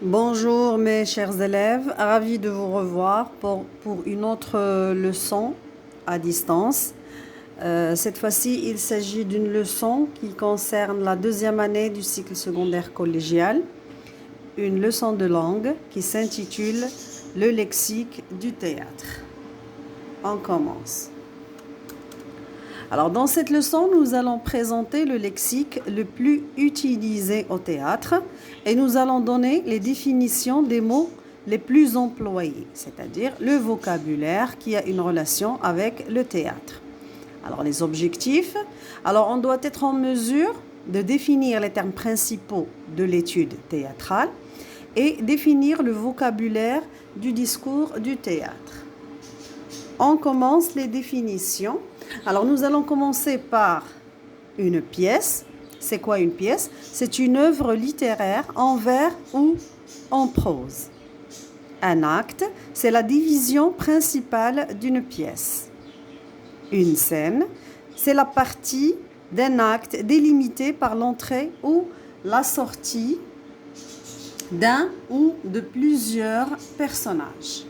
Bonjour mes chers élèves, ravi de vous revoir pour une autre leçon à distance. Cette fois-ci, il s'agit d'une leçon qui concerne la deuxième année du cycle secondaire collégial, une leçon de langue qui s'intitule « Le lexique du théâtre ». On commence. Alors, dans cette leçon, nous allons présenter le lexique le plus utilisé au théâtre et nous allons donner les définitions des mots les plus employés, c'est-à-dire le vocabulaire qui a une relation avec le théâtre. Alors, les objectifs. Alors, on doit être en mesure de définir les termes principaux de l'étude théâtrale et définir le vocabulaire du discours du théâtre. On commence les définitions. Alors, nous allons commencer par une pièce. C'est quoi une pièce? C'est une œuvre littéraire en vers ou en prose. Un acte, c'est la division principale d'une pièce. Une scène, c'est la partie d'un acte délimité par l'entrée ou la sortie d'un ou de plusieurs personnages.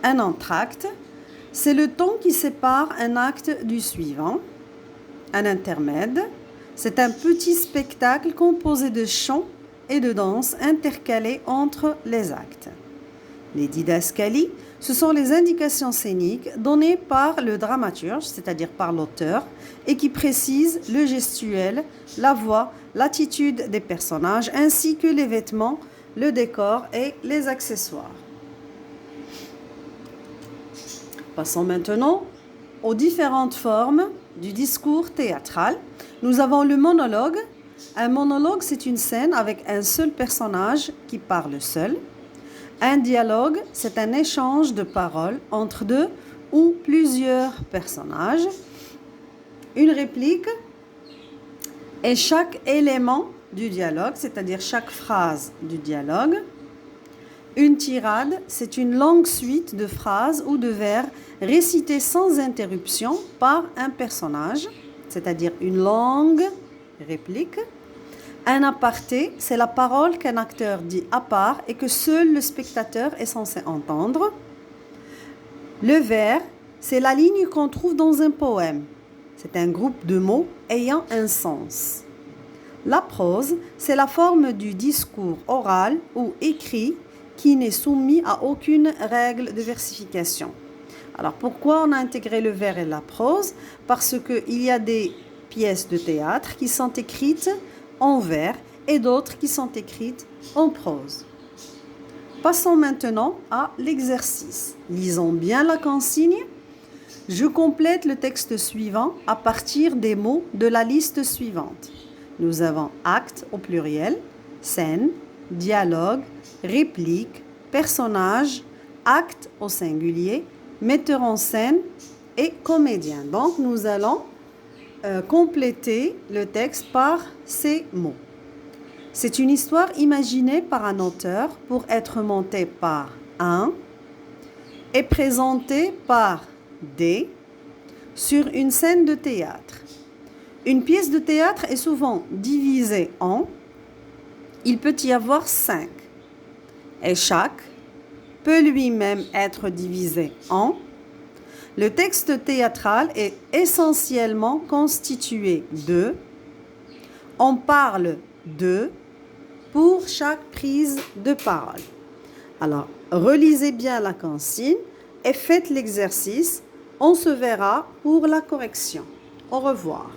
Un entr'acte, c'est le temps qui sépare un acte du suivant. Un intermède, c'est un petit spectacle composé de chants et de danses intercalés entre les actes. Les didascalies, ce sont les indications scéniques données par le dramaturge, c'est-à-dire par l'auteur, et qui précisent le gestuel, la voix, l'attitude des personnages, ainsi que les vêtements, le décor et les accessoires. Passons maintenant aux différentes formes du discours théâtral. Nous avons le monologue. Un monologue, c'est une scène avec un seul personnage qui parle seul. Un dialogue, c'est un échange de paroles entre deux ou plusieurs personnages. Une réplique est chaque élément du dialogue, c'est-à-dire chaque phrase du dialogue. Une tirade, c'est une longue suite de phrases ou de vers récités sans interruption par un personnage, c'est-à-dire une longue réplique. Un aparté, c'est la parole qu'un acteur dit à part et que seul le spectateur est censé entendre. Le vers, c'est la ligne qu'on trouve dans un poème. C'est un groupe de mots ayant un sens. La prose, c'est la forme du discours oral ou écrit qui n'est soumis à aucune règle de versification. Alors pourquoi on a intégré le vers et la prose? Parce qu'il y a des pièces de théâtre qui sont écrites en vers et d'autres qui sont écrites en prose. Passons maintenant à l'exercice. Lisons bien la consigne. Je complète le texte suivant à partir des mots de la liste suivante. Nous avons acte au pluriel, scène, dialogue, réplique, personnage, acte au singulier, metteur en scène et comédien. Donc, nous allons compléter le texte par ces mots. C'est une histoire imaginée par un auteur pour être montée par un et présentée par des sur une scène de théâtre. Une pièce de théâtre est souvent divisée en, il peut y avoir 5. Et chaque peut lui-même être divisé en. Le texte théâtral est essentiellement constitué de. On parle de pour chaque prise de parole. Alors, relisez bien la consigne et faites l'exercice. On se verra pour la correction. Au revoir.